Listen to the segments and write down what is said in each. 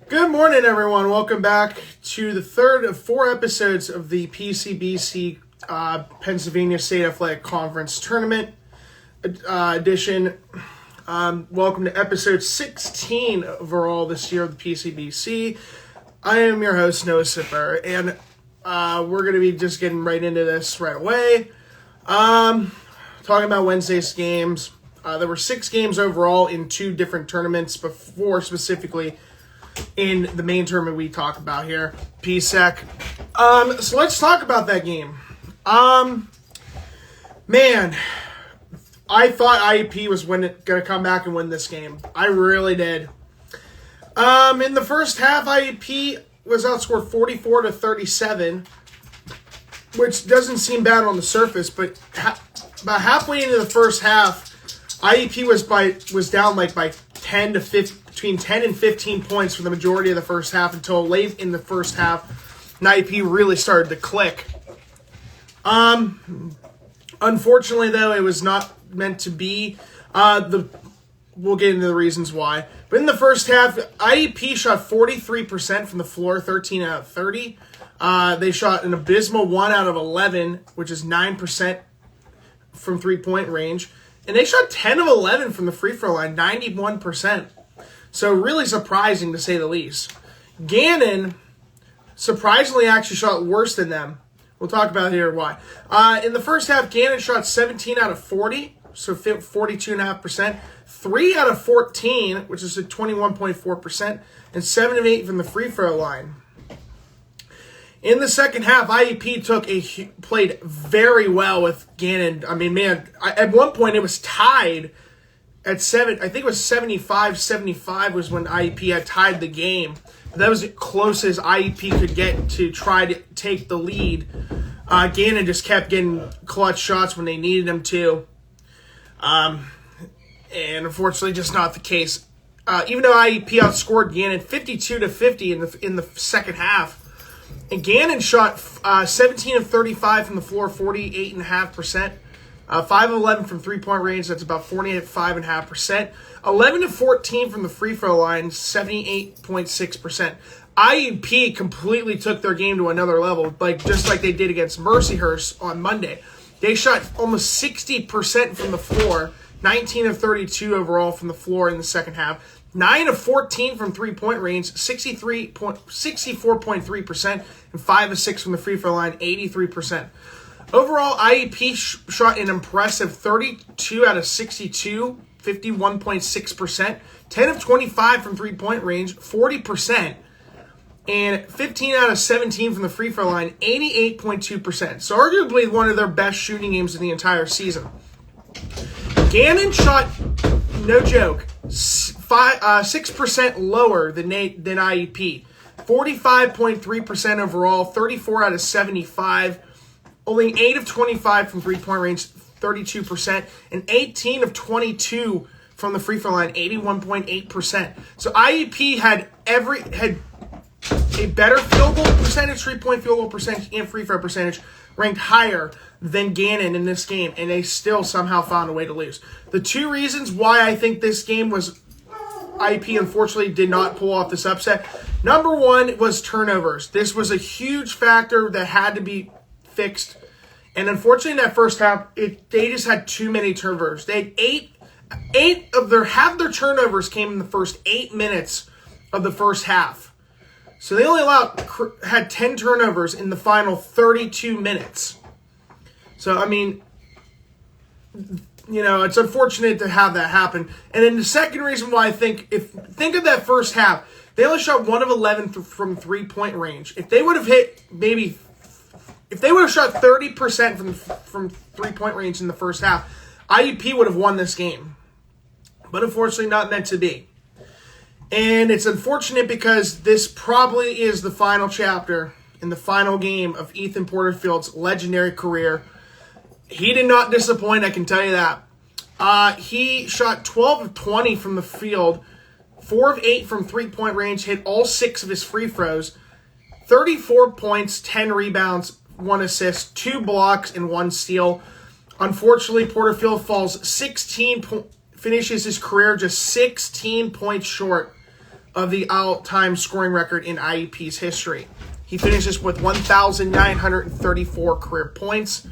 Good morning, everyone. Welcome back to the third of 4 episodes of the PCBC Pennsylvania State Athletic Conference Tournament edition. Welcome to episode 16 overall this year of the PCBC. I am your host, Noah Sipper, and we're going to be just getting right into this right away. Talking about Wednesday's games. There were 6 games overall in 2 different tournaments before specifically in the main tournament we talk about here, PSAC. So let's talk about that game. Man, I thought IEP was going to come back and win this game. I really did. In the first half, IEP was outscored 44-37, which doesn't seem bad on the surface, but about halfway into the first half, IEP was down by 10 to 15. Between 10 and 15 points for the majority of the first half until late in the first half, and IEP really started to click. Unfortunately, though, it was not meant to be. We'll get into the reasons why. But in the first half, IEP shot 43% from the floor, 13 out of 30. They shot an abysmal 1 out of 11, which is 9% from three-point range. And they shot 10 of 11 from the free throw line, 91%. So really surprising to say the least. Gannon surprisingly actually shot worse than them. We'll talk about here why. In the first half, Gannon shot 17 out of 40, so 42.5%. 3 out of 14, which is a 21.4%, and 7 of 8 from the free throw line. In the second half, IEP played very well with Gannon. I mean, man, at one point it was tied at 7, I think it was 75-75 was when IEP had tied the game. That was as close as IEP could get to try to take the lead. Gannon just kept getting clutch shots when they needed him to. And unfortunately, just not the case. Even though IEP outscored Gannon 52-50 in the second half. And Gannon shot 17 of 35 from the floor, 48.5%. 5 of 11 from three-point range, that's about 45.5%. 11 of 14 from the free throw line, 78.6%. IEP completely took their game to another level, just like they did against Mercyhurst on Monday. They shot almost 60% from the floor, 19 of 32 overall from the floor in the second half. 9 of 14 from three-point range, 64.3%, and 5 of 6 from the free throw line, 83%. Overall, IEP shot an impressive 32 out of 62, 51.6%, 10 of 25 from three-point range, 40%, and 15 out of 17 from the free throw line, 88.2%. So arguably one of their best shooting games in the entire season. Gannon shot, no joke, 6% lower than IEP. 45.3% overall, 34 out of 75. Only 8 of 25 from three-point range, 32%, and 18 of 22 from the free throw line, 81.8%. So IEP had a better field goal percentage, three-point field goal percentage, and free throw percentage ranked higher than Gannon in this game, and they still somehow found a way to lose. The 2 reasons why I think this game was IEP unfortunately did not pull off this upset. Number 1 was turnovers. This was a huge factor that had to be fixed, and unfortunately in that first half, they just had too many turnovers. They had half their turnovers came in the first 8 minutes of the first half. So they only had 10 turnovers in the final 32 minutes. So I mean, it's unfortunate to have that happen. And then the second reason why think of that first half, they only shot 1 of 11 from three-point range. If they would have shot 30% from three-point range in the first half, IEP would have won this game. But unfortunately not meant to be. And it's unfortunate because this probably is the final chapter in the final game of Ethan Porterfield's legendary career. He did not disappoint, I can tell you that. He shot 12 of 20 from the field, 4 of 8 from three-point range, hit all 6 of his free throws, 34 points, 10 rebounds, 1 assist, 2 blocks, and 1 steal. Unfortunately, Porterfield finishes his career just 16 points short of the all-time scoring record in IUP's history. He finishes with 1,934 career points.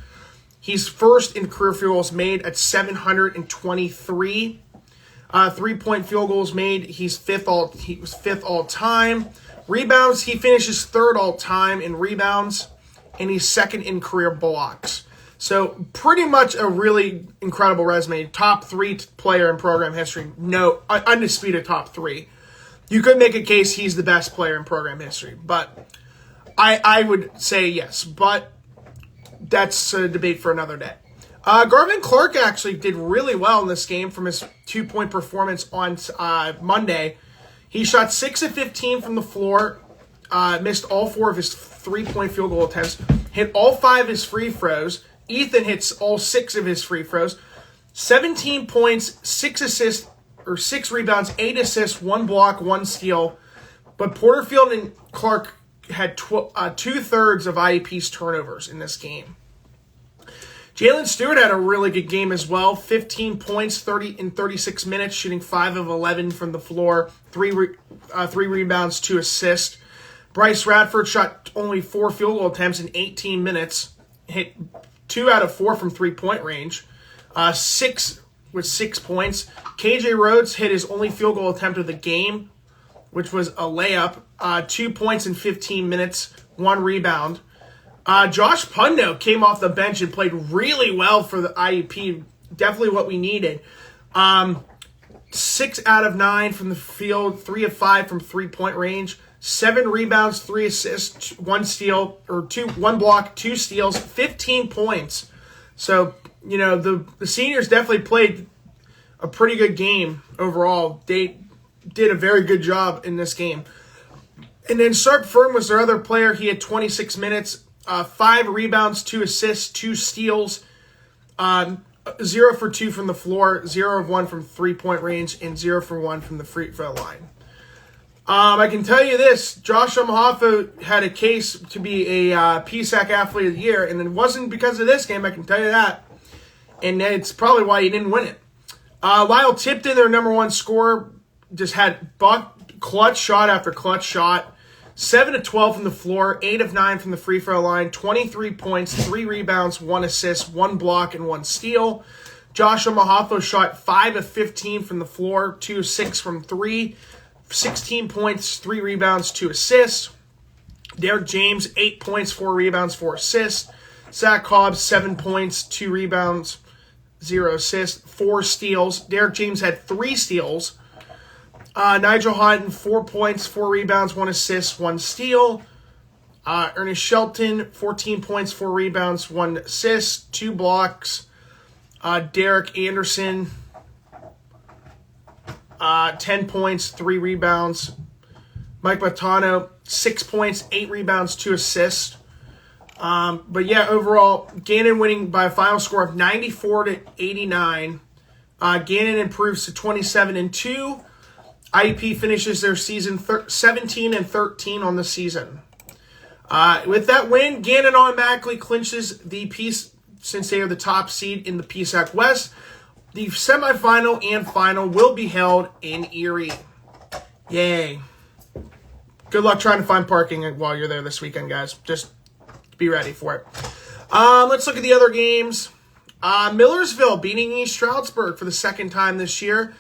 He's first in career field goals made at 723. 3-point field goals made. He was fifth all time. Rebounds, he finishes third all time in rebounds, and he's second in career blocks. So pretty much a really incredible resume. Top 3 player in program history. No, undisputed top 3. You could make a case he's the best player in program history, but I would say yes. But that's a debate for another day. Garvin Clark actually did really well in this game from his 2-point performance on Monday. He shot 6 of 15 from the floor, missed all 4 of his 3-point field goal attempts, hit all 5 of his free throws. Ethan hits all 6 of his free throws. 17 points, 6 assists, or 6 rebounds, 8 assists, 1 block, 1 steal. But Porterfield and Clark had 2/3 of IUP's turnovers in this game. Jalen Stewart had a really good game as well. 15 points, 30 in 36 minutes, shooting 5 of 11 from the floor, 3 rebounds, 2 assists. Bryce Radford shot only 4 field goal attempts in 18 minutes, hit 2 out of 4 from 3-point range, 6 points. KJ Rhodes hit his only field goal attempt of the game, which was a layup, 2 points in 15 minutes, 1 rebound. Josh Pundo came off the bench and played really well for the IUP. Definitely what we needed. 6 out of 9 from the field, 3 of 5 from 3-point range, 7 rebounds, 3 assists, 1 steal, or 1 block, 2 steals, 15 points. So, the seniors definitely played a pretty good game overall. They did a very good job in this game. And then Sharp Firm was their other player. He had 26 minutes. 5 rebounds, 2 assists, 2 steals, 0 for 2 from the floor, 0 of 1 from 3-point range, and 0 for 1 from the free throw line. I can tell you this, Josh Omahafa had a case to be a PSAC Athlete of the Year, and it wasn't because of this game, I can tell you that. And it's probably why he didn't win it. Lyle Tipton, their number 1 scorer, just had clutch shot after clutch shot. 7 of 12 from the floor, 8 of 9 from the free throw line, 23 points, 3 rebounds, 1 assist, 1 block, and 1 steal. Josh Omahafa shot 5 of 15 from the floor, 2 of 6 from 3, 16 points, 3 rebounds, 2 assists. Derek James, 8 points, 4 rebounds, 4 assists. Zach Cobbs, 7 points, 2 rebounds, 0 assists, 4 steals. Derek James had 3 steals. Nigel Houghton, 4 points, 4 rebounds, 1 assist, 1 steal. Ernest Shelton, 14 points, 4 rebounds, 1 assist, 2 blocks. Derek Anderson, 10 points, 3 rebounds. Mike Matano, 6 points, 8 rebounds, 2 assists. But yeah, overall, Gannon winning by a final score of 94-89. Gannon improves to 27-2. IUP finishes their season 17-13 on the season. With that win, Gannon automatically clinches the since they are the top seed in the PSAC West. The semifinal and final will be held in Erie. Yay. Good luck trying to find parking while you're there this weekend, guys. Just be ready for it. Let's look at the other games. Millersville beating East Stroudsburg for the 2nd time this year.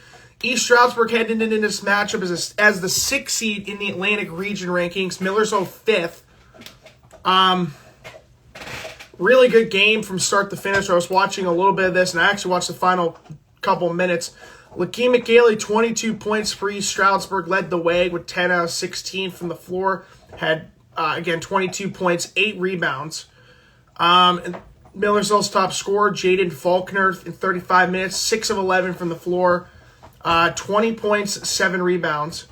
East Stroudsburg headed into this matchup as the 6th seed in the Atlantic Region rankings. Millersville 5th. Really good game from start to finish. I was watching a little bit of this, and I actually watched the final couple minutes. Lakeem McGailey, 22 points for East Stroudsburg, led the way with 10 out of 16 from the floor. Had, again, 22 points, 8 rebounds. And Millersville's top scorer, Jaden Faulkner, in 35 minutes, 6 of 11 from the floor. 20 points, 7 rebounds.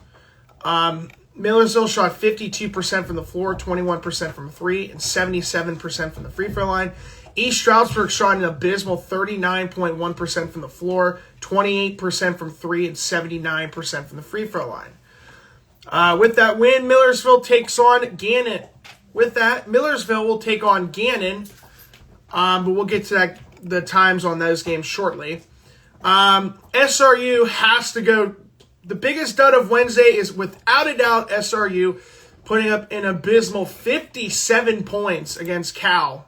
Millersville shot 52% from the floor, 21% from 3, and 77% from the free throw line. East Stroudsburg shot an abysmal 39.1% from the floor, 28% from 3, and 79% from the free throw line. With that win, Millersville takes on Gannon. With that, Millersville will take on Gannon, but we'll get to the times on those games shortly. SRU has to go the biggest dud of Wednesday is without a doubt SRU putting up an abysmal 57 points against Cal.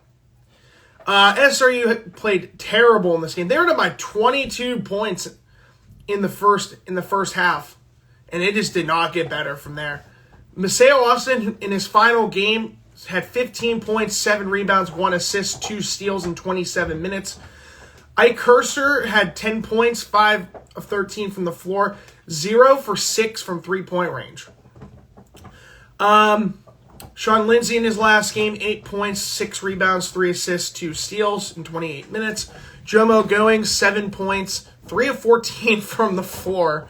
SRU played terrible in this game. They were up by 22 points in the first half, and it just did not get better from there. Maceo Austin, in his final game, had 15 points, 7 rebounds, 1 assist, 2 steals in 27 minutes. Ike Herster had 10 points, 5 of 13 from the floor, 0 for 6 from three-point range. Sean Lindsay in his last game, 8 points, 6 rebounds, 3 assists, 2 steals in 28 minutes. Jomo Going, 7 points, 3 of 14 from the floor.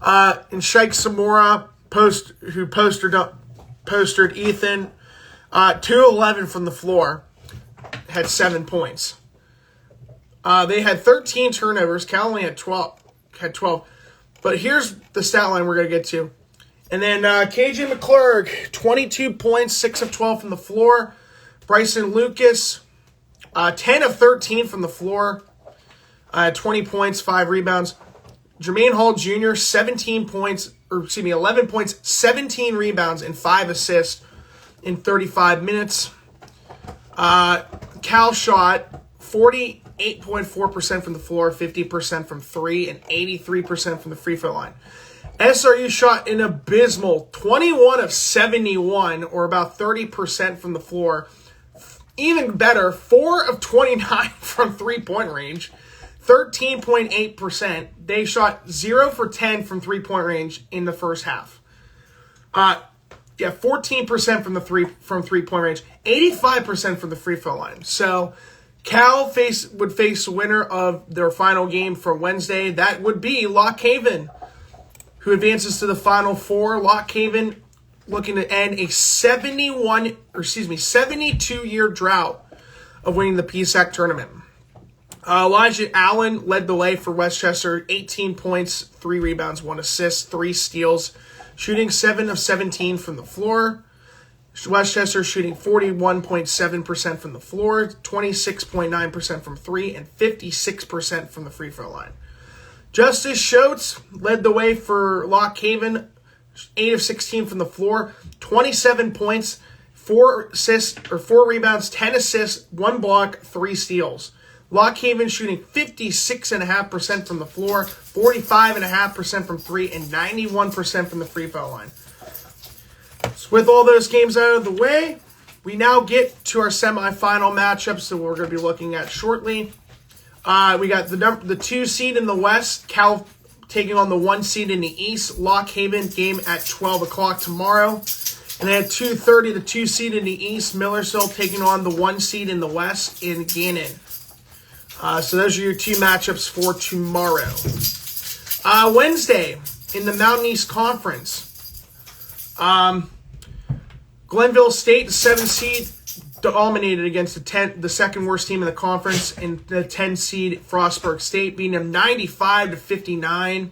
And Shaikh Samora, who postered Ethan, 2-11 from the floor, had 7 points. They had 13 turnovers. Cal only had 12. But here's the stat line we're going to get to. And then KJ McClurg, 22 points, 6 of 12 from the floor. Bryson Lucas, 10 of 13 from the floor, 20 points, 5 rebounds. Jermaine Hall Jr., 11 points, 17 rebounds, and 5 assists in 35 minutes. Cal shot 48.4% from the floor, 50% from 3, and 83% from the free throw line. SRU shot an abysmal 21 of 71, or about 30% from the floor. Even better, 4 of 29 from three-point range, 13.8%. They shot 0 for 10 from three-point range in the first half. 14% from three-point range, 85% from the free throw line. So Cal would face the winner of their final game for Wednesday. That would be Lock Haven, who advances to the Final Four. Lock Haven looking to end a 72-year drought of winning the PSAC tournament. Elijah Allen led the way for Westchester, 18 points, 3 rebounds, 1 assist, 3 steals, shooting 7 of 17 from the floor. Westchester shooting 41.7% from the floor, 26.9% from 3, and 56% from the free throw line. Justice Schultz led the way for Lock Haven, 8 of 16 from the floor, 27 points, 4 rebounds, 10 assists, 1 block, 3 steals. Lock Haven shooting 56.5% from the floor, 45.5% from 3, and 91% from the free throw line. So with all those games out of the way, we now get to our semifinal matchups that we're going to be looking at shortly. We got the 2 seed in the West, Cal taking on the 1 seed in the East. Lock Haven game at 12 o'clock tomorrow. And then at 2:30, the 2 seed in the East, Millersville taking on the 1 seed in the West in Gannon. So those are your 2 matchups for tomorrow. Wednesday in the Mountain East Conference. Glenville State, the 7 seed, dominated against the second worst team in the conference, and the 10 seed Frostburg State, beating them 95-59.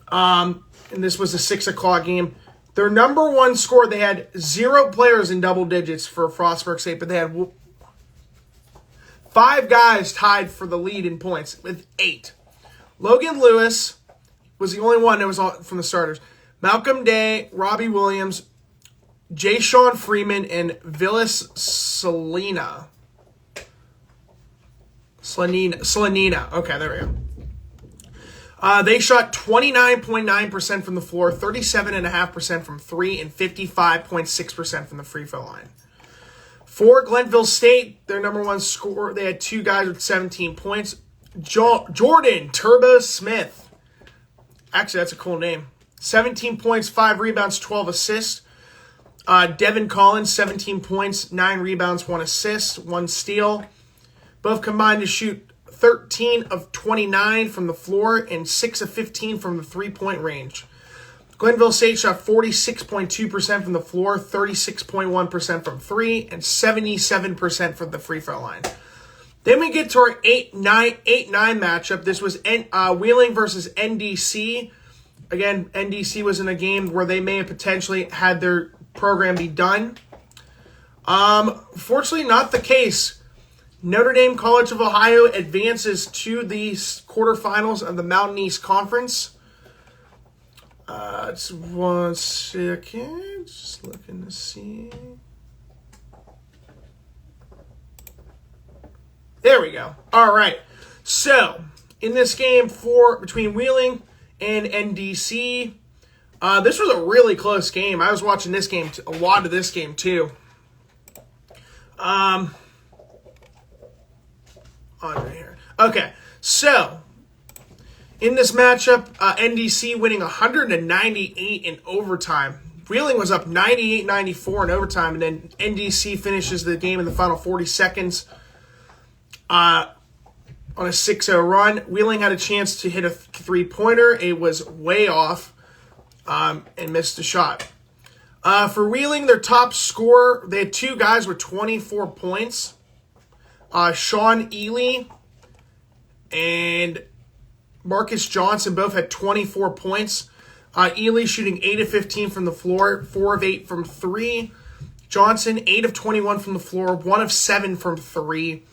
And this was a 6 o'clock game. Their number 1 score, they had 0 players in double digits for Frostburg State, but they had 5 guys tied for the lead in points with 8. Logan Lewis was the only one that was from the starters. Malcolm Day, Robbie Williams, Jay Sean Freeman, and Vilas Slanina. Okay, there we go. They shot 29.9% from the floor, 37.5% from 3, and 55.6% from the free throw line. For Glenville State, their number 1 scorer, they had 2 guys with 17 points. Jordan Turbo Smith. Actually, that's a cool name. 17 points, 5 rebounds, 12 assists. Devin Collins, 17 points, 9 rebounds, 1 assist, 1 steal. Both combined to shoot 13 of 29 from the floor and 6 of 15 from the three-point range. Glenville State shot 46.2% from the floor, 36.1% from 3, and 77% from the free throw line. Then we get to our 8-9 matchup. This was Wheeling versus NDC. Again, NDC was in a game where they may have potentially had their program be done. Fortunately, not the case. Notre Dame College of Ohio advances to the quarterfinals of the Mountain East Conference. Just 1 second. Just looking to see. There we go. All right. So, in this game between Wheeling and NDC, this was a really close game. I was watching this game, a lot of this game too. On right here. Okay, so in this matchup, NDC winning 198 in overtime. Wheeling was up 98-94 in overtime, and then NDC finishes the game in the final 40 seconds on a 6-0 run. Wheeling had a chance to hit a three-pointer. It was way off and missed a shot. For Wheeling, their top scorer, they had two guys with 24 points. Sean Ely and Marcus Johnson both had 24 points. Ely shooting 8 of 15 from the floor, 4 of 8 from 3. Johnson, 8 of 21 from the floor, 1 of 7 from 3.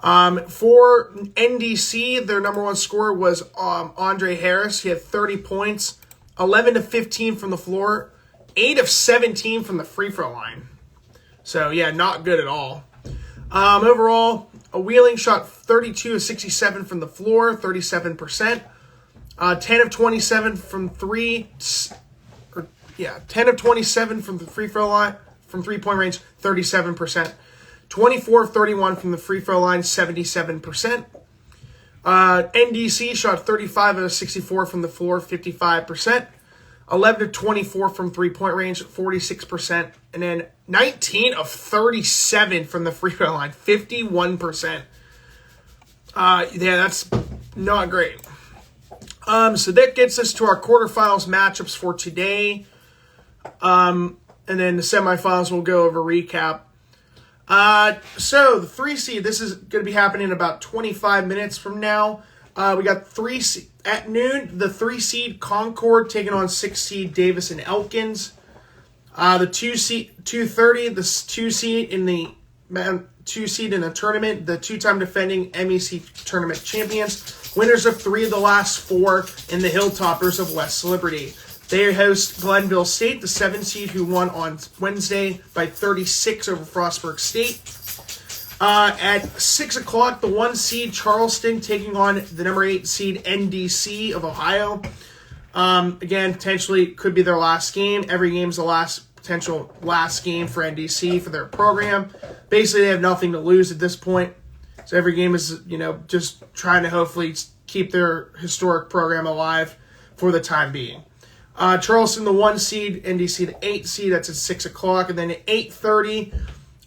For NDC, their number one scorer was Andre Harris. He had 30 points, 11 of 15 from the floor, 8 of 17 from the free throw line. So, yeah, not good at all. Overall, Wheeling shot 32 of 67 from the floor, 37%. 10 of 27 from 3. 10 of 27 from the free throw line, from three-point range, 37%. 24 of 31 from the free throw line, 77%. NDC shot 35 of 64 from the floor, 55%. 11 of 24 from three-point range, 46%. And then 19 of 37 from the free throw line, 51%. Yeah, that's not great. So that gets us to our quarterfinals matchups for today. And then the semifinals, we'll go over recap. So the 3 seed, this is going to be happening in about 25 minutes from now. We got at noon, the 3 seed Concord taking on 6 seed Davis and Elkins. The 2:30, the 2 seed in the tournament, the 2-time defending MEC tournament champions, winners of 3 of the last 4, and the Hilltoppers of West Liberty. They host Glenville State, the 7 seed who won on Wednesday by 36 over Frostburg State. At 6 o'clock, the 1 seed Charleston taking on the number 8 seed NDC of Ohio. Again, potentially could be their last game. Every game's the potential last game for NDC for their program. Basically, they have nothing to lose at this point. So every game is, just trying to hopefully keep their historic program alive for the time being. Charleston, the 1 seed, NDC, the 8 seed. That's at 6 o'clock. And then at 8:30,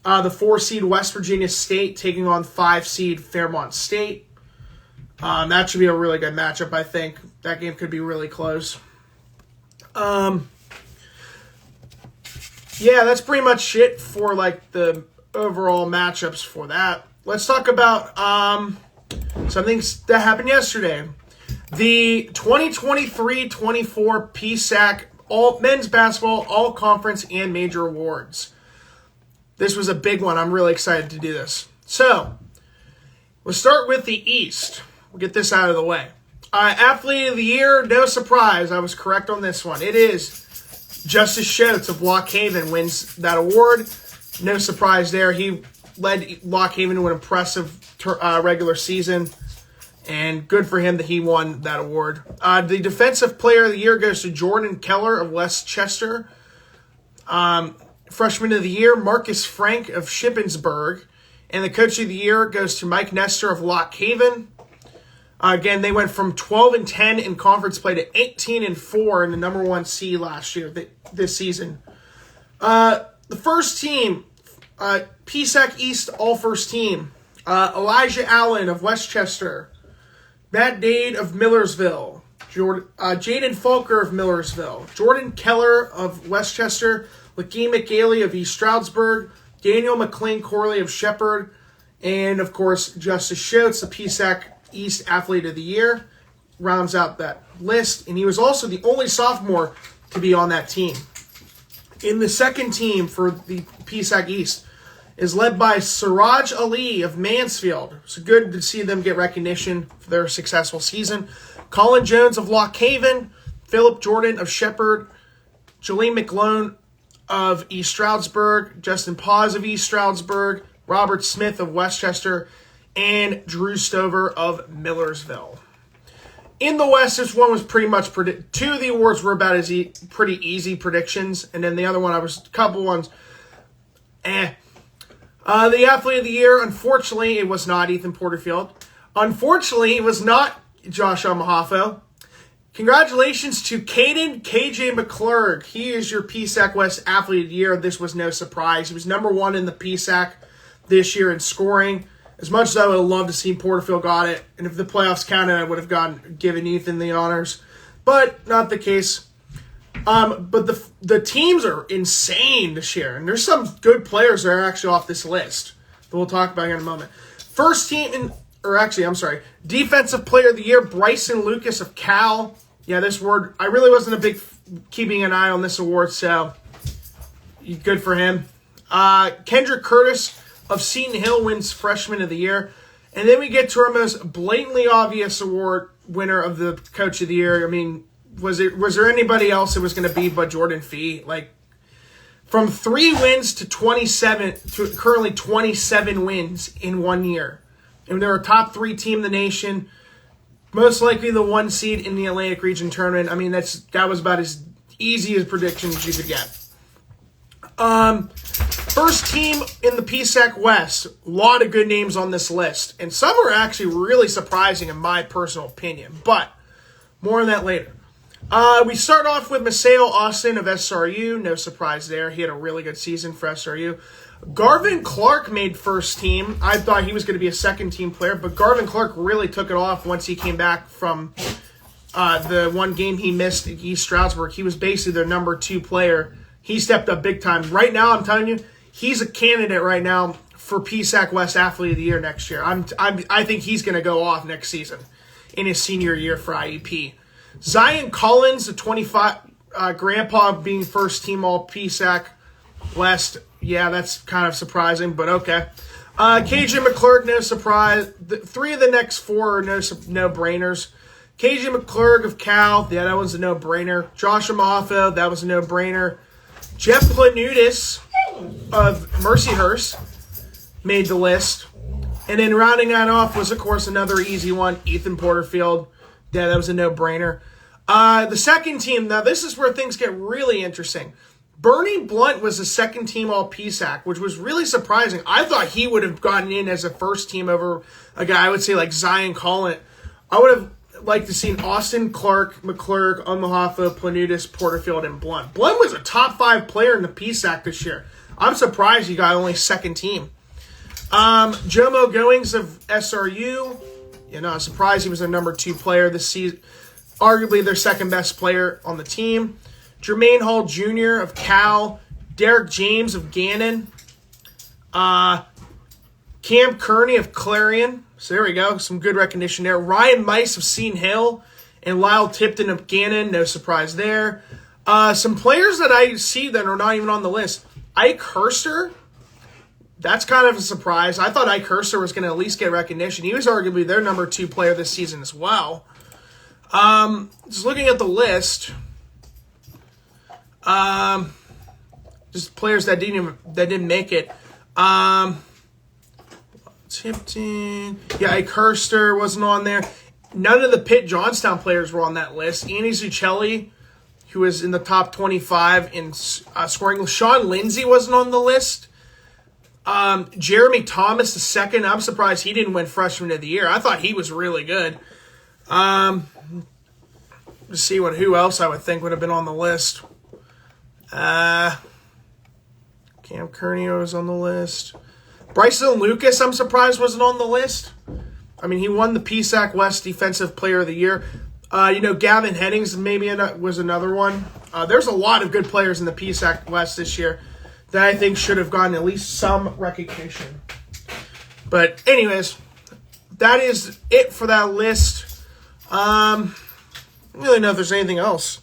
the 4 seed West Virginia State taking on 5 seed Fairmont State. That should be a really good matchup, I think. That game could be really close. Yeah, that's pretty much it for the overall matchups for that. Let's talk about something that happened yesterday. The 2023-24 PSAC men's basketball all-conference and major awards. This was a big one. I'm really excited to do this. So, we'll start with the East. We'll get this out of the way. Athlete of the Year, no surprise. I was correct on this one. It is Justice Schultz of Lock Haven wins that award. No surprise there. He led Lock Haven to an impressive regular season. And good for him that he won that award. The Defensive Player of the Year goes to Jordan Keller of Westchester. Freshman of the Year, Marcus Frank of Shippensburg. And the Coach of the Year goes to Mike Nestor of Lock Haven. Again, they went from 12-10 in conference play to 18-4 in the number 1 seed last year, this season. The first team, PSAC East All-First Team. Elijah Allen of Westchester. Matt Dade of Millersville, Jaden Falker of Millersville, Jordan Keller of Westchester, Lakeem McGaley of East Stroudsburg, Daniel McLean Corley of Shepherd, and, of course, Justice Schultz, the PSAC East Athlete of the Year, rounds out that list. And he was also the only sophomore to be on that team. In the second team for the PSAC East is led by Siraj Ali of Mansfield. It's good to see them get recognition for their successful season. Colin Jones of Lock Haven, Philip Jordan of Shepherd, Jolene McLone of East Stroudsburg, Justin Paz of East Stroudsburg, Robert Smith of Westchester, and Drew Stover of Millersville. In the West, this one was pretty much two of the awards were about as pretty easy predictions, and then the other one, a couple ones, The Athlete of the Year, unfortunately, it was not Ethan Porterfield. Unfortunately, it was not Josh Amahafo. Congratulations to Caden KJ McClurg. He is your PSAC West Athlete of the Year. This was no surprise. He was number 1 in the PSAC this year in scoring. As much as I would have loved to see Porterfield got it, and if the playoffs counted, I would have given Ethan the honors. But not the case. But the teams are insane this year, and there's some good players that are actually off this list that we'll talk about here in a moment. Defensive Player of the Year, Bryson Lucas of Cal. Yeah, this award, I really wasn't a big keeping an eye on this award, so good for him. Kendrick Curtis of Seton Hill wins Freshman of the Year. And then we get to our most blatantly obvious award winner of the Coach of the Year. I mean, was there anybody else it was going to be but Jordan Fee? Like, from 3 wins to 27, to currently 27 wins in 1 year. And they're a top 3 team in the nation. Most likely the 1 seed in the Atlantic Region Tournament. I mean, that was about as easy as predictions as you could get. First team in the PSAC West. A lot of good names on this list. And some are actually really surprising in my personal opinion. But more on that later. We start off with Maseo Austin of SRU. No surprise there. He had a really good season for SRU. Garvin Clark made first team. I thought he was going to be a second team player, but Garvin Clark really took it off once he came back from the one game he missed at East Stroudsburg. He was basically their number 2 player. He stepped up big time. Right now, I'm telling you, he's a candidate right now for PSAC West Athlete of the Year next year. I think he's going to go off next season in his senior year for IEP. Zion Collins, the 25, grandpa being first team all PSAC West. Yeah, that's kind of surprising, but okay. KJ McClurg, no surprise. 3 of the next 4 are no-brainers. KJ McClurg of Cal, yeah, that was a no-brainer. Josh Amafo, that was a no-brainer. Jeff Planudis of Mercyhurst made the list. And then rounding that off was, of course, another easy one, Ethan Porterfield. Yeah, that was a no-brainer. The second team, now this is where things get really interesting. Bernie Blunt was the second team all PSAC, which was really surprising. I thought he would have gotten in as a first team over a guy, I would say, like Zion Collins. I would have liked to see Austin, Clark, McClurg, Omahafa, Planudis, Porterfield, and Blunt. Blunt was a top 5 player in the PSAC this year. I'm surprised he got only second team. Jomo Goings of SRU. I'm surprised he was their number 2 player this season. Arguably their second best player on the team. Jermaine Hall Jr. of Cal. Derek James of Gannon. Cam Kearney of Clarion. So there we go. Some good recognition there. Ryan Mice of Seton Hill. And Lyle Tipton of Gannon. No surprise there. Some players that I see that are not even on the list. Ike Herster. That's kind of a surprise. I thought Ike Herster was going to at least get recognition. He was arguably their number 2 player this season as well. Just looking at the list, just players that didn't make it. Tipton, yeah, Ike Herster wasn't on there. None of the Pitt Johnstown players were on that list. Andy Zucchelli, who was in the top 25 in scoring. Sean Lindsay wasn't on the list. Jeremy Thomas II, I'm surprised he didn't win Freshman of the Year. I thought he was really good. Let's see who else I would think would have been on the list. Cam Kearney was on the list. Bryson Lucas, I'm surprised wasn't on the list. I mean, he won the PSAC West Defensive Player of the Year. Gavin Hennings maybe was another one. There's a lot of good players in the PSAC West this year that I think should have gotten at least some recognition. But anyways, that is it for that list. I don't really know if there's anything else.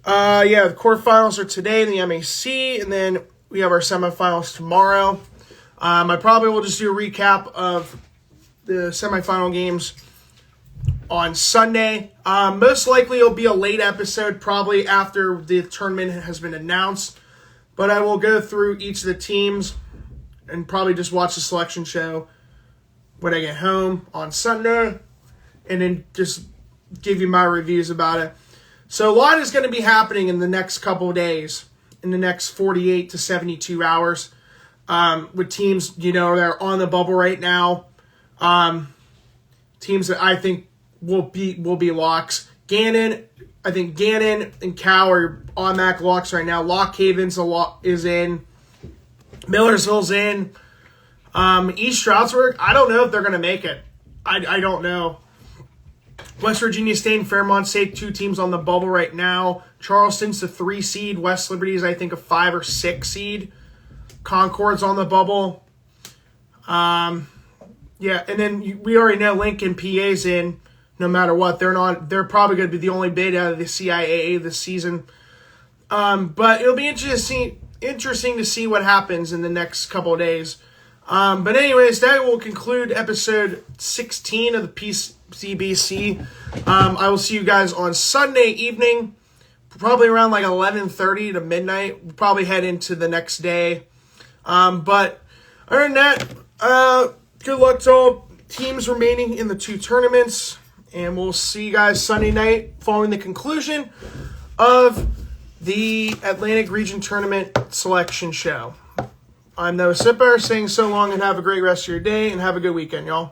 The quarterfinals are today in the MAC, and then we have our semifinals tomorrow. I probably will just do a recap of the semifinal games on Sunday. Most likely it'll be a late episode, probably after the tournament has been announced. But I will go through each of the teams and probably just watch the selection show when I get home on Sunday, and then just give you my reviews about it. So a lot is going to be happening in the next couple of days, in the next 48 to 72 hours, with teams, that are on the bubble right now. Teams that I think will be locks. I think Gannon and Cal are automatic locks right now. Lock Haven's is in. Millersville's in. East Stroudsburg, I don't know if they're going to make it. I don't know. West Virginia State and Fairmont State, 2 teams on the bubble right now. Charleston's the 3 seed. West Liberty is, I think, a 5 or 6 seed. Concord's on the bubble. And then we already know Lincoln, PA's in. No matter what, they're probably going to be the only bid out of the CIAA this season. But it'll be interesting to see what happens in the next couple of days. But anyways, that will conclude episode 16 of the PCBC. I will see you guys on Sunday evening, probably around like 11:30 to midnight. We'll probably head into the next day. But other than that, good luck to all teams remaining in the 2 tournaments. And we'll see you guys Sunday night following the conclusion of the Atlantic Region Tournament selection show. I'm Noah Sipper saying so long and have a great rest of your day and have a good weekend, y'all.